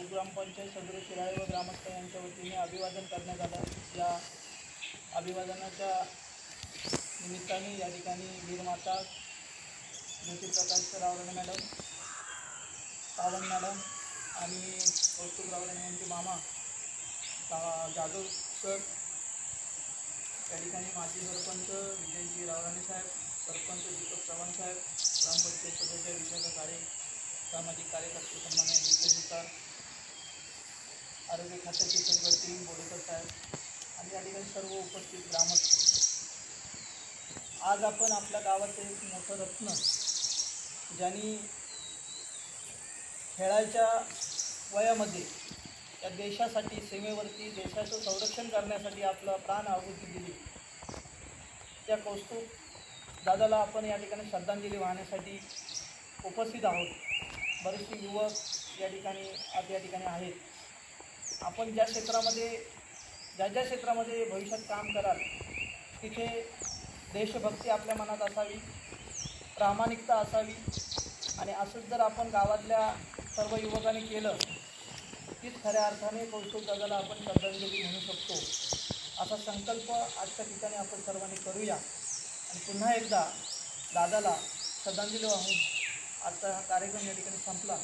ग्रामपंचायत सदस्य शिराळे व ग्रामस्थ यांच्या वतीने अभिवादन करण्यात आलं। या अभिवादनाच्या निमित्ताने या ठिकाणी वीरमाता ज्योतिप्रकाश रावराणे मॅडम, सावंत मॅडम आणि कौस्तुभ रावराणे यांचे मामा जाधव सर, या ठिकाणी माजी सरपंच विजयजी रावराणे साहेब, सरपंच दीपक चव्हाण साहेब, ग्रामपंचायत सदस्य विशाखा काळे, सामाजिक कार्यकर्ते सन्मान्य विद्याधिकार, आरोग्य खात्याचे सर्व टीम बोडेकर साहेब आणि या ठिकाणी सर्व उपस्थित ग्रामस्थ। आज आपण आपल्या गावाचं एक मोठं रत्न, ज्यांनी खेळाच्या वयामध्ये या देशासाठी सीमेवरती देशाचं संरक्षण करण्यासाठी आपलं प्राण आहुती दिली, त्या कौस्तुभ दादाला आपण या ठिकाणी श्रद्धांजली वाहण्यासाठी उपस्थित आहोत। बरेचसे युवक या ठिकाणी आहेत। आपण ज्या क्षेत्रामध्ये भविष्यात काम कराल तिथे देशभक्ती आपल्या मनात असावी, प्रामाणिकता असावी आणि असंच जर आपण गावातल्या सर्व युवकांनी केलं तीच खऱ्या अर्थाने कौस्तुभ दादाला आपण श्रद्धांजली म्हणू शकतो, असा संकल्प आजच्या ठिकाणी आपण सर्वांनी करूया आणि पुन्हा एकदा दादाला श्रद्धांजली वाहून आजचा हा कार्यक्रम या ठिकाणी संपला।